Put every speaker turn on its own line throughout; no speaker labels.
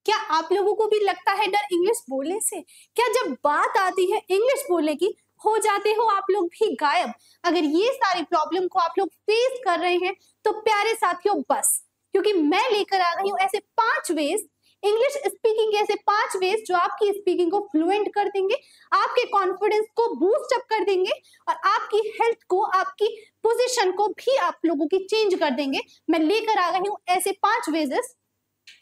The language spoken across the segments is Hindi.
क्या आप लोगों को भी लगता है डर इंग्लिश बोलने से? क्या जब बात आती है इंग्लिश बोलने की हो जाते हो आप लोग भी गायब? अगर ये सारी प्रॉब्लम को आप लोग फेस कर रहे हैं तो प्यारे साथियों बस, क्योंकि मैं लेकर आ रही हूँ ऐसे 5 वेज, इंग्लिश स्पीकिंग के ऐसे 5 वेज जो आपकी स्पीकिंग को फ्लुएंट कर देंगे, आपके कॉन्फिडेंस को बूस्ट अप कर देंगे और आपकी हेल्थ को, आपकी पोजीशन को भी आप लोगों की चेंज कर देंगे। मैं लेकर आ रही हूँ ऐसे 5 वेजेस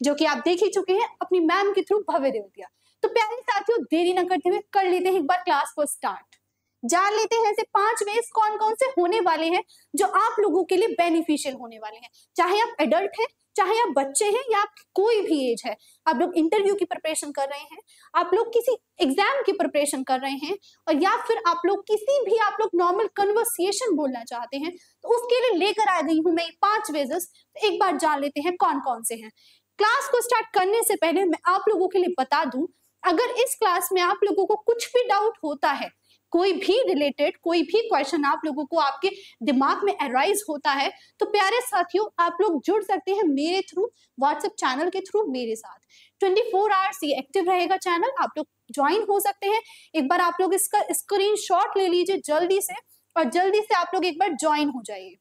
जो कि आप देख ही चुके हैं अपनी मैम के थ्रू, भव्य देवतिया। तो प्यारे साथियों देरी न करते हुए कर लेते हैं एक बार क्लास को स्टार्ट। जान लेते हैं ऐसे 5 वेज कौन कौन से होने वाले हैं जो आप लोगों के लिए बेनिफिशियल होने वाले हैं, चाहे आप एडल्ट हैं, चाहे आप बच्चे हैं या आप कोई भी एज है। आप लोग इंटरव्यू की प्रिपरेशन कर रहे हैं, आप लोग किसी एग्जाम की प्रिपरेशन कर रहे हैं, और या फिर आप लोग किसी भी आप लोग नॉर्मल कन्वर्सेशन बोलना चाहते हैं, तो उसके लिए लेकर आ गई हूं मैं 5 वेजेस। एक बार जान लेते हैं कौन कौन से हैं। क्लास को स्टार्ट करने से पहले मैं आप लोगों के लिए बता दूं, अगर इस क्लास में आप लोगों को कुछ भी डाउट होता है, कोई भी रिलेटेड कोई भी क्वेश्चन आप लोगों को आपके दिमाग में अराइज होता है, तो प्यारे साथियों आप लोग जुड़ सकते हैं मेरे थ्रू, व्हाट्सएप चैनल के थ्रू मेरे साथ। 24 आवर्स ये एक्टिव रहेगा चैनल, आप लोग ज्वाइन हो सकते हैं। एक बार आप लोग इसका स्क्रीनशॉट ले लीजिए जल्दी से, और जल्दी से आप लोग एक बार ज्वाइन हो जाइए।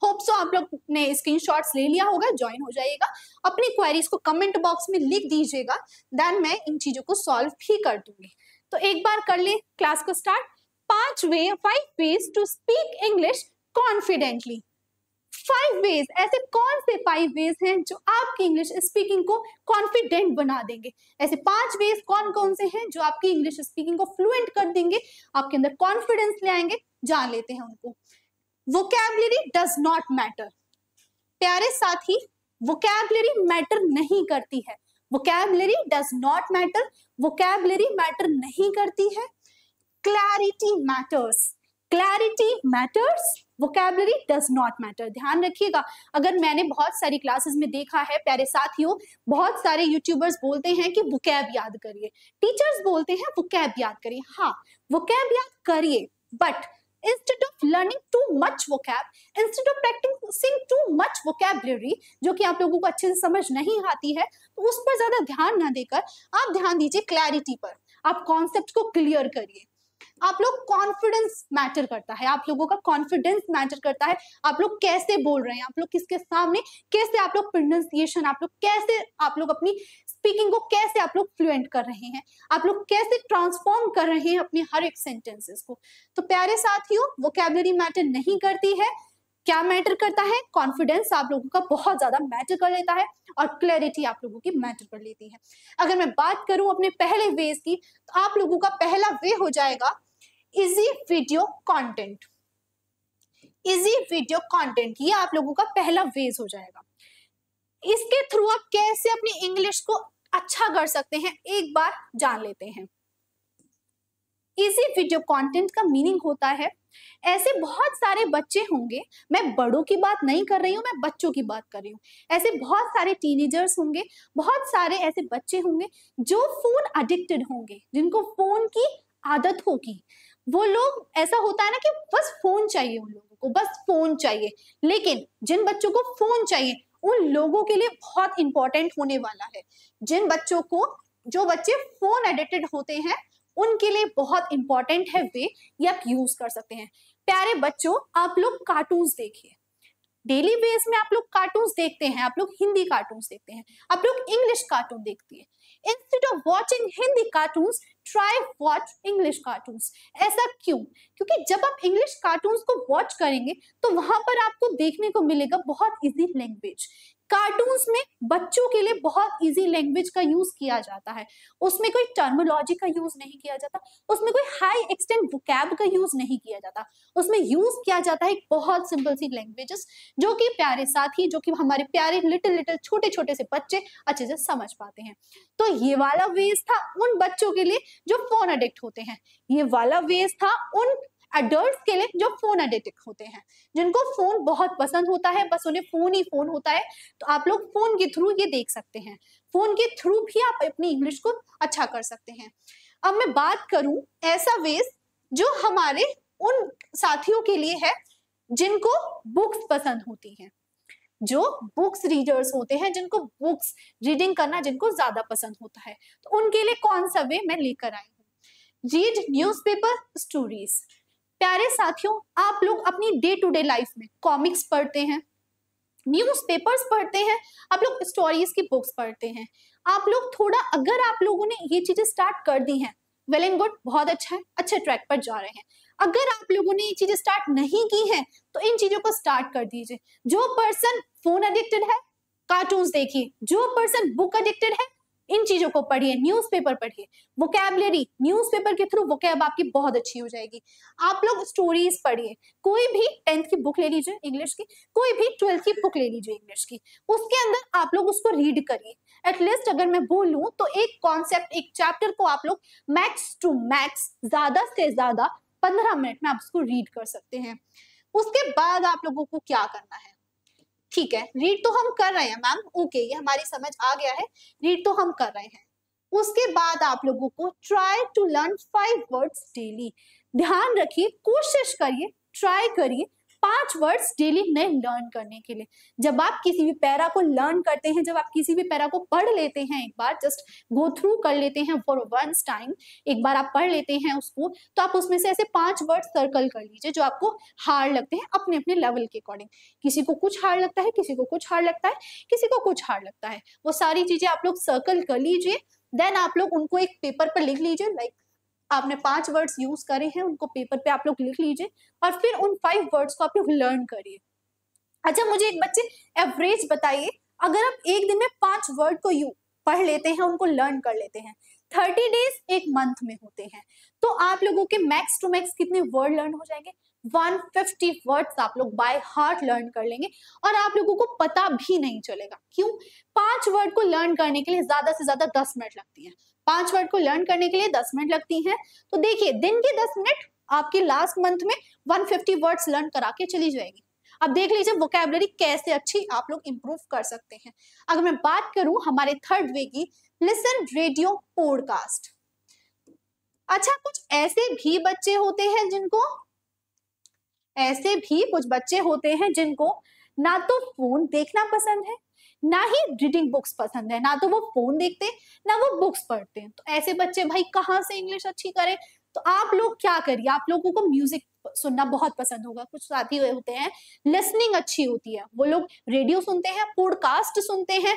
होप सो आप लोग ने स्क्रीनशॉट्स ले लिया होगा, ज्वाइन हो जाइएगा। अपनी क्वेरीज को कमेंट बॉक्स में लिख दीजिएगा, देन मैं इन चीजों को सॉल्व भी कर दूंगी। तो एक बार कर ले क्लास को start. 5 ways to speak English confidently. 5 ways, ऐसे कौन से 5 वेज हैं जो आपकी इंग्लिश स्पीकिंग को कॉन्फिडेंट बना देंगे? ऐसे 5 वेज कौन कौन से हैं जो आपकी इंग्लिश स्पीकिंग को फ्लुएंट कर देंगे, आपके अंदर कॉन्फिडेंस ले आएंगे? जान लेते हैं उनको। Vocabulary does not matter. प्यारे साथी, वोकैबुलरी मैटर नहीं करती है। Vocabulary does not matter, vocabulary matter नहीं करती है। Clarity matters, clarity matters, vocabulary does not matter. ध्यान रखिएगा, अगर मैंने बहुत सारी क्लासेस में देखा है प्यारे साथियों, बहुत सारे यूट्यूबर्स बोलते हैं कि वोकैब याद करिए, टीचर्स बोलते हैं वोकैब याद करिए। हाँ, वोकैब याद करिए, but instead of learning too much vocab, instead of practicing too much vocabulary जो कि आप लोगों को अच्छे से समझ नहीं आती है, तो उस पर ज्यादा ध्यान ना देकर आप ध्यान दीजिए क्लैरिटी पर। आप कॉन्सेप्ट को क्लियर करिए। आप लोग कॉन्फिडेंस मैटर करता है, आप लोगों का कॉन्फिडेंस मैटर करता है। आप लोग कैसे बोल रहे हैं, आप लोग किसके सामने कैसे, आप लोग प्रोनाउंसिएशन, आप लोग कैसे, आप लोग अपनी स्पीकिंग को कैसे आप लोग फ्लुएंट कर रहे हैं, आप लोग कैसे ट्रांसफॉर्म कर रहे हैं अपने हर एक सेंटेंसेस को। तो प्यारे साथियों, वोकैबुलरी मैटर नहीं करती है। क्या मैटर करता है? कॉन्फिडेंस आप लोगों का बहुत ज्यादा मैटर कर लेता है, और क्लैरिटी आप लोगों की मैटर कर लेती है। अगर मैं बात करूं अपने पहले वेज की, तो आप लोगों का पहला वे हो जाएगा easy video content. Easy video content, ये आप लोगों का पहला वेज हो जाएगा। इसके थ्रू आप कैसे अपनी इंग्लिश को अच्छा कर सकते हैं, एक बार जान लेते हैं। इजी वीडियो कंटेंट का मीनिंग होता है, ऐसे बहुत सारे बच्चे होंगे, मैं बड़ों की बात नहीं कर रही हूं, मैं बच्चों की बात कर रही हूं। ऐसे बहुत सारे टीनेजर्स होंगे, बहुत सारे ऐसे बच्चे होंगे जो फोन एडिक्टेड होंगे, जिनको फोन की आदत होगी। वो लोग, ऐसा होता है ना कि बस फोन चाहिए उन लोगों को, बस फोन चाहिए। लेकिन जिन बच्चों को फोन चाहिए उन लोगों के लिए बहुत इंपॉर्टेंट होने वाला है। जिन बच्चों को, जो बच्चे फोन एडिक्टेड होते हैं, उनके लिए बहुत इंपॉर्टेंट है वे, ये आप यूज कर सकते हैं। प्यारे बच्चों, आप लोग कार्टून्स देखिए, डेली बेस में आप लोग कार्टून्स देखते हैं, आप लोग हिंदी कार्टून्स देखते हैं, आप लोग इंग्लिश कार्टून देखते हैं। Instead of watching Hindi cartoons, try watch English cartoons. ऐसा क्यों? क्योंकि जब आप इंग्लिश कार्टून्स को वॉच करेंगे तो वहां पर आपको देखने को मिलेगा बहुत इजी लैंग्वेज। कार्टून्स में बच्चों के लिए बहुत इजी लैंग्वेज का यूज किया जाता है, उसमें कोई टर्मिनोलॉजी का यूज नहीं किया जाता, उसमें कोई हाई एक्सटेंट वोकैब का यूज नहीं किया जाता, उसमें यूज किया जाता है एक बहुत सिंपल सी लैंग्वेजेस, जो कि प्यारे साथी, जो कि हमारे प्यारे लिटिल छोटे छोटे से बच्चे अच्छे से समझ पाते हैं। तो ये वाला वेज था उन बच्चों के लिए जो फोन एडिक्ट होते हैं, ये वाला वेज था उन एडल्ट्स के लिए जो फोन एडिक्ट होते हैं, जिनको फोन बहुत पसंद होता है, बस उन्हें फोन ही फोन होता है। तो आप लोग फोन के थ्रू ये देख सकते हैं, फोन के थ्रू भी आप अपनी इंग्लिश को अच्छा कर सकते हैं। अब मैं बात करूं ऐसा वेज जो हमारे उन साथियों के लिए है जिनको बुक्स पसंद होती हैं। जो बुक्स रीडर्स होते हैं, जिनको बुक्स रीडिंग करना जिनको ज्यादा पसंद होता है, तो उनके लिए कौन सा वे मैं लेकर आई हूँ। Read newspaper stories. प्यारे साथियों, आप लोग अपनी डे टू डे लाइफ में कॉमिक्स पढ़ते हैं, न्यूज़पेपर्स पढ़ते हैं, आप लोग स्टोरीज की बुक्स पढ़ते हैं। आप लोग थोड़ा, अगर आप लोगों ने ये चीजें स्टार्ट कर दी हैं, वेल एंड गुड, बहुत अच्छा है, अच्छे ट्रैक पर जा रहे हैं। अगर आप लोगों ने ये चीजें स्टार्ट नहीं की हैं, तो इन चीजों को स्टार्ट कर दीजिए। जो पर्सन फोन एडिक्टेड है, कार्टून्स देखिए। जो पर्सन बुक एडिक्टेड है, इन चीजों को पढ़िए, न्यूज़पेपर पढ़िए। वोकैबुलरी, न्यूज़पेपर के थ्रू वोकैब आपकी बहुत अच्छी हो जाएगी। आप लोग स्टोरीज पढ़िए। कोई भी 10th की बुक ले लीजिए इंग्लिश की, कोई भी 12th की बुक ले लीजिए इंग्लिश की, उसके अंदर आप लोग उसको रीड करिए। एटलीस्ट अगर मैं बोलूं तो एक कॉन्सेप्ट, एक चैप्टर को आप लोग मैक्स टू मैक्स, ज्यादा से ज्यादा 15 मिनट में आप उसको रीड कर सकते हैं। उसके बाद आप लोगों को क्या करना है, ठीक है, रीड तो हम कर रहे हैं मैम, ओके, ये हमारी समझ आ गया है, रीड तो हम कर रहे हैं। उसके बाद आप लोगों को try to learn 5 words daily. ध्यान रखिए, कोशिश करिए, ट्राई करिए 5 वर्ड्स डेली नए लर्न करने के लिए। जब आप किसी भी पैरा को लर्न करते हैं, जब आप किसी भी पैरा को पढ़ लेते हैं, एक बार जस्ट गो थ्रू कर लेते हैं फॉर वंस टाइम, एक बार आप पढ़ लेते हैं उसको, तो आप उसमें से ऐसे 5 वर्ड सर्कल कर लीजिए जो आपको हार्ड लगते हैं, अपने अपने लेवल के अकॉर्डिंग। किसी को कुछ हार्ड लगता है, किसी को कुछ हार्ड लगता है, किसी को कुछ हार्ड लगता है, वो सारी चीजें आप लोग सर्कल कर लीजिए। देन आप लोग उनको एक पेपर पर लिख लीजिए। लाइक आपने 5 वर्ड्स यूज करे हैं, उनको पेपर पे आप लोग लिख लीजिए और फिर उन 5 वर्ड्स को आप लोग लर्न करिए। अच्छा, मुझे एक बच्चे एवरेज बताइए, अगर आप एक दिन में 5 वर्ड को यू पढ़ लेते हैं, उनको लर्न कर लेते हैं, 30 डेज एक मंथ में होते हैं, तो आप लोगों के मैक्स टू मैक्स कितने वर्ड लर्न हो जाएंगे? 150 वर्ड्स आप लोग बाय हार्ट लर्न कर लेंगे और आप लोगों को पता भी नहीं चलेगा। क्यों? 5 वर्ड को लर्न करने के लिए ज्यादा से ज्यादा 10 मिनट लगती है। 5 वर्ड को लर्न करने के लिए 10 मिनट लगती हैं, तो देखिए दिन के 10 मिनट आपके लास्ट मंथ में 150 वर्ड्स लर्न करा के चली जाएगी। अब देख लीजिए वोकैबुलरी कैसे अच्छी आप लोग इंप्रूव कर सकते हैं। अगर मैं बात करूं हमारे थर्ड वे की, लिसन रेडियो पॉडकास्ट। अच्छा, कुछ ऐसे भी बच्चे होते हैं जिनको ना तो फोन देखना पसंद है, ना ही रीडिंग बुक्स पसंद है, ना तो वो फोन देखते ना वो बुक्स पढ़ते हैं। तो ऐसे बच्चे भाई कहाँ से इंग्लिश अच्छी करें? तो आप लोग क्या करिए, आप लोगों को म्यूजिक सुनना बहुत पसंद होगा। कुछ साथी होते हैं लिसनिंग अच्छी होती है, वो लोग रेडियो सुनते हैं, पॉडकास्ट सुनते हैं,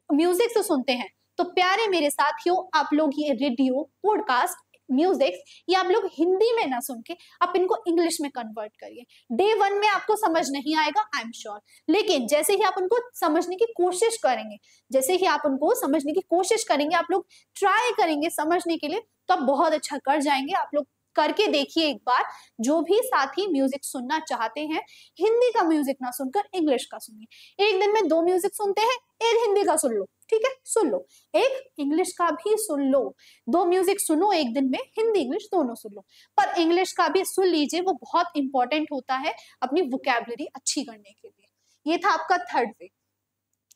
म्यूजिक से सुनते हैं। तो प्यारे मेरे साथियों, आप लोग ये रेडियो, पॉडकास्ट, म्यूजिक, ये आप लोग हिंदी में ना सुन के आप इनको इंग्लिश में कन्वर्ट करिए। डे 1 में आपको समझ नहीं आएगा, आई एम श्योर, लेकिन जैसे ही आप उनको समझने की कोशिश करेंगे, आप लोग ट्राई करेंगे समझने के लिए, तो आप बहुत अच्छा कर जाएंगे। आप लोग करके देखिए एक बार। जो भी साथी म्यूजिक सुनना चाहते हैं, हिंदी का म्यूजिक ना सुनकर इंग्लिश का सुनिए। एक दिन में 2 म्यूजिक सुनते हैं, एक हिंदी का सुन लो, ठीक है, सुन लो, एक इंग्लिश का भी सुन लो। 2 म्यूजिक सुनो एक दिन में, हिंदी इंग्लिश दोनों सुन लो, पर इंग्लिश का भी सुन लीजिए, वो बहुत इंपॉर्टेंट होता है अपनी वोकैबुलरी अच्छी करने के लिए। ये था आपका थर्ड वे।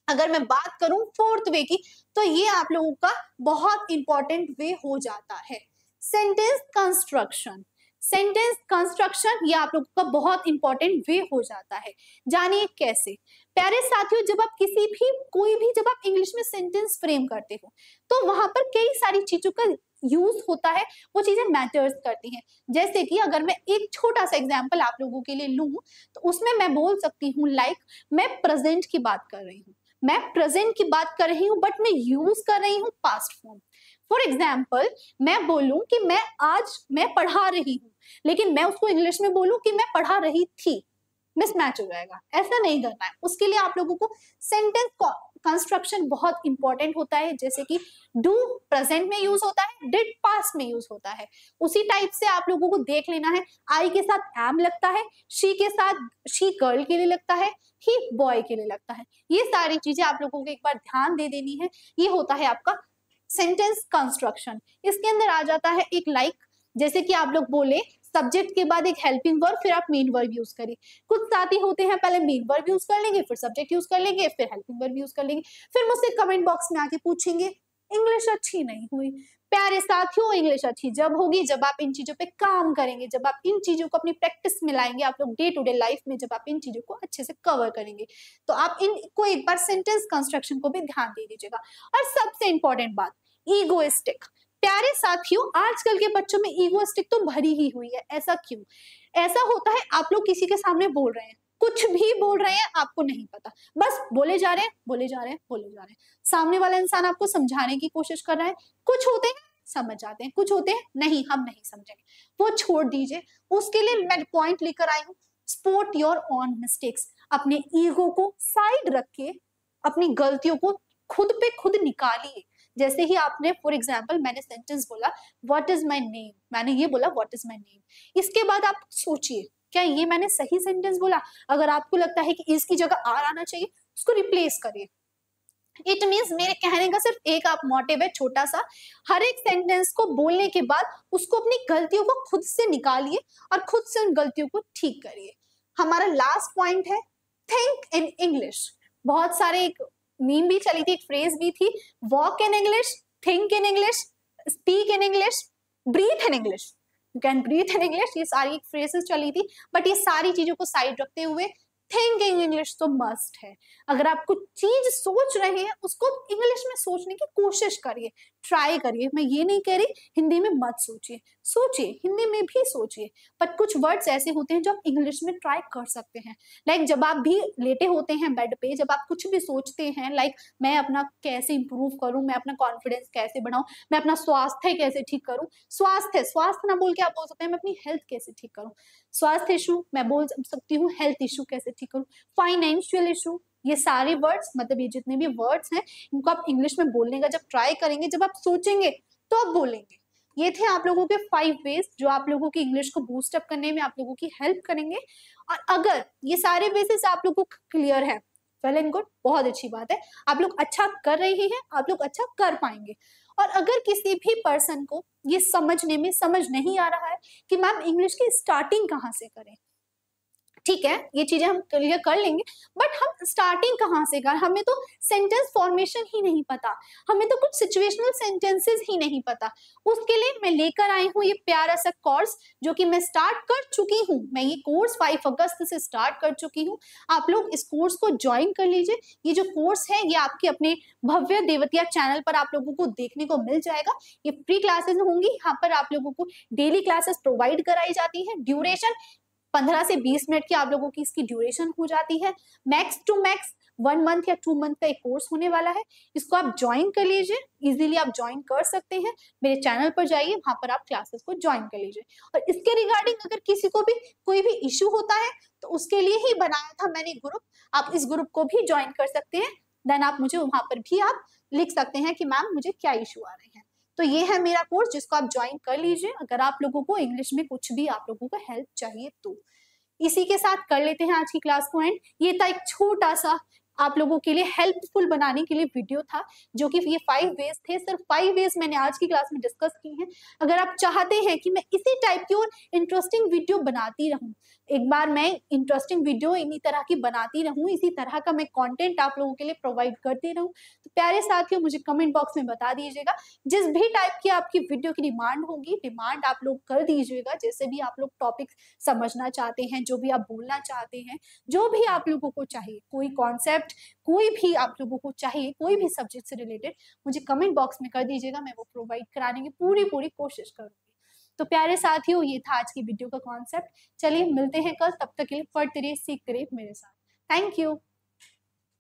अगर मैं बात करूं फोर्थ वे की, तो ये आप लोगों का बहुत इंपॉर्टेंट वे हो जाता है, सेंटेंस कंस्ट्रक्शन। सेंटेंस कंस्ट्रक्शन ये आप लोगों का बहुत इंपॉर्टेंट वे हो जाता है। जानिए कैसे। प्यारे साथियों, जब आप जब आप इंग्लिश में सेंटेंस फ्रेम करते हो, तो वहां पर कई सारी चीजों का यूज होता है, वो चीजें मैटर्स करती हैं। जैसे कि अगर मैं एक छोटा सा एग्जांपल आप लोगों के लिए लूं, तो उसमें मैं बोल सकती हूँ लाइक मैं प्रेजेंट की बात कर रही हूँ, बट मैं यूज कर रही हूँ पास्ट फॉर्म। फॉर एग्जाम्पल, मैं बोलूं कि मैं पढ़ा रही हूँ, लेकिन मैं उसको इंग्लिश में बोलूं कि मैं पढ़ा रही थी, मिसमैच हो जाएगा। ऐसा नहीं करना है। उसके लिए आप लोगों को सेंटेंस कंस्ट्रक्शन बहुत इंपॉर्टेंट होता है। जैसे कि डू प्रेजेंट में यूज होता है, डिड पास्ट में यूज होता है। उसी टाइप से आप लोगों को देख लेना है, आई के साथ एम लगता है, शी के साथ शी गर्ल के लिए लगता है, ही बॉय के लिए लगता है। ये सारी चीजें आप लोगों को एक बार ध्यान दे देनी है। ये होता है आपका सेंटेंस कंस्ट्रक्शन। इसके अंदर आ जाता है एक लाइक, जैसे कि आप लोग बोले सब्जेक्ट के बाद एक हेल्पिंग वर्ब, फिर आप मेन वर्ब यूज करिए। कुछ साथी होते हैं पहले मेन वर्ब यूज कर लेंगे, फिर सब्जेक्ट यूज कर लेंगे, फिर हेल्पिंग वर्ब यूज कर लेंगे, फिर मुझसे कमेंट बॉक्स में आके पूछेंगे इंग्लिश अच्छी नहीं हुई, प्यारे साथियों, इंग्लिश अच्छी जब होगी जब आप इन चीजों पे काम करेंगे, जब आप इन चीजों को अपनी प्रैक्टिस में लाएंगे, आप लोग डे टू डे लाइफ में जब आप इन चीजों को अच्छे से कवर करेंगे। तो आप इनको एक बार सेंटेंस कंस्ट्रक्शन को भी ध्यान दे दीजिएगा। और सबसे इंपॉर्टेंट बात, ईगोइस्टिक। प्यारे साथियों, आजकल के बच्चों में ईगोइस्टिक तो भरी ही हुई है। ऐसा क्यों? ऐसा होता है, आप लोग किसी के सामने बोल रहे हैं, कुछ भी बोल रहे हैं, आपको नहीं पता, बस बोले जा रहे हैं, बोले जा रहे हैं, बोले जा रहे हैं। सामने वाला इंसान आपको समझाने की कोशिश कर रहा है, कुछ होते हैं समझ जाते हैं, कुछ होते हैं नहीं, हम नहीं समझेंगे, वो छोड़ दीजिए। उसके लिए मैं पॉइंट लेकर आई हूँ, स्पॉट योर ऑन मिस्टेक्स। अपने ईगो को साइड रख के अपनी गलतियों को खुद पे खुद निकालिए। जैसे ही आपने, फॉर एग्जाम्पल, मैंने सेंटेंस बोला व्हाट इज माई नेम, मैंने ये बोला व्हाट इज माई नेम, इसके बाद आप सोचिए क्या ये मैंने सही सेंटेंस बोला? अगर आपको लगता है कि इसकी जगह आर आना चाहिए, उसको रिप्लेस करिए। इट मीन्स मेरे कहने का सिर्फ एक आप मोटिव है छोटा सा, हर एक सेंटेंस को बोलने के बाद उसको अपनी गलतियों को खुद से निकालिए और खुद से उन गलतियों को ठीक करिए। हमारा लास्ट पॉइंट है थिंक इन इंग्लिश। बहुत सारे एक मीम भी चली थी, एक फ्रेज भी थी, walk in English, think in English, speak in English, breathe in English, you can breathe in English. ये सारी एक फ्रेजेस चली थी, बट ये सारी चीजों को साइड रखते हुए थिंकिंग इंग्लिश तो मस्ट है। अगर आप कुछ चीज सोच रहे हैं उसको इंग्लिश में सोचने की कोशिश करिए, ट्राई करिए। मैं ये नहीं कह रही हिंदी में मत सोचिए, सोचिए, हिंदी में भी सोचिए, बट कुछ वर्ड्स ऐसे होते हैं जो आप इंग्लिश में ट्राई कर सकते हैं। लाइक जब आप भी लेटे होते हैं बेड पे, जब आप कुछ भी सोचते हैं, लाइक मैं अपना कैसे इंप्रूव करूं, मैं अपना कॉन्फिडेंस कैसे बढ़ाऊं, मैं अपना स्वास्थ्य कैसे ठीक करूं, स्वास्थ्य स्वास्थ्य ना बोल के आप बोल सकते हैं मैं अपनी हेल्थ कैसे ठीक करूं, स्वास्थ्य इशू मैं बोल सकती हूँ हेल्थ इशू कैसे ठीक करूं, फाइनेंशियल इशू। ये सारे वर्ड्स, मतलब ये जितने भी वर्ड्स हैं, इनको आप इंग्लिश में बोलने का जब ट्राई करेंगे, जब आप सोचेंगे तो आप बोलेंगे। ये थे आप लोगों के 5 वेज जो आप लोगों की इंग्लिश को बूस्ट अप करने में आप लोगों की हेल्प करेंगे। और अगर ये सारे बेसिस आप लोगों को क्लियर है, वेल एंड गुड, बहुत अच्छी बात है, आप लोग अच्छा कर रहे हैं, आप लोग अच्छा कर पाएंगे। और अगर किसी भी पर्सन को ये समझने में समझ नहीं आ रहा है कि मैम इंग्लिश की स्टार्टिंग कहाँ से करें, ठीक है, ये चीजें हम क्लियर कर लेंगे, बट हम स्टार्टिंग कहाँ से कर, हमें तो सेंटेंस फॉर्मेशन ही नहीं पता, हमें तो कुछ सिचुएशनल सेंटेंसेस ही नहीं पता। उसके लिए मैं लेकर आई हूँ ये प्यारा सा कोर्स जो कि मैं स्टार्ट कर चुकी हूँ। मैं ये कोर्स 5 अगस्त से स्टार्ट कर चुकी हूँ। आप लोग इस कोर्स को ज्वाइन कर लीजिए। ये जो कोर्स है ये आपके अपने भव्य देवतिया चैनल पर आप लोगों को देखने को मिल जाएगा। ये फ्री क्लासेस होंगी, यहाँ पर आप लोगों को डेली क्लासेस प्रोवाइड कराई जाती है। ड्यूरेशन 15 से 20 मिनट की आप लोगों की इसकी ड्यूरेशन हो जाती है। मैक्स टू मैक्स 1 मंथ या 2 मंथ का एक कोर्स होने वाला है। इसको आप ज्वाइन कर लीजिए, इजीली आप ज्वाइन कर सकते हैं। मेरे चैनल पर जाइए, वहां पर आप क्लासेस को ज्वाइन कर लीजिए। और इसके रिगार्डिंग अगर किसी को भी कोई भी इश्यू होता है तो उसके लिए ही बनाया था मैंने ग्रुप, आप इस ग्रुप को भी ज्वाइन कर सकते हैं। देन आप मुझे वहां पर भी आप लिख सकते हैं कि मैम मुझे क्या इश्यू आ रहे हैं। तो ये है मेरा कोर्स जिसको आप ज्वाइन कर लीजिए अगर आप लोगों को इंग्लिश में कुछ भी आप लोगों को हेल्प चाहिए तो। इसी के साथ कर लेते हैं आज की क्लास को एंड। ये था एक छोटा सा आप लोगों के लिए हेल्पफुल बनाने के लिए वीडियो था, जो कि ये 5 वेज थे। सिर्फ 5 वेज मैंने आज की क्लास में डिस्कस की हैं। अगर आप चाहते हैं कि मैं इसी टाइप की और इंटरेस्टिंग वीडियो बनाती रहूं, एक बार मैं इंटरेस्टिंग वीडियो इन्हीं तरह की बनाती रहूं, इसी तरह का मैं कंटेंट आप लोगों के लिए प्रोवाइड करती रहूं, तो प्यारे साथियों मुझे कमेंट बॉक्स में बता दीजिएगा। जिस भी टाइप की आपकी वीडियो की डिमांड होगी, डिमांड आप लोग कर दीजिएगा। जैसे भी आप लोग टॉपिक समझना चाहते हैं, जो भी आप बोलना चाहते हैं, जो भी आप लोगों को चाहिए, कोई कॉन्सेप्ट कोई भी आप लोगों को चाहिए, कोई भी सब्जेक्ट से रिलेटेड, मुझे कमेंट बॉक्स में कर दीजिएगा। मैं वो प्रोवाइड कराने की पूरी कोशिश करूंगी। तो प्यारे साथियों ये था आज की वीडियो का कॉन्सेप्ट। चलिए मिलते हैं कल, तब तक के लिए पढ़ते रहिए, सीखते रहिए मेरे साथ। Thank you.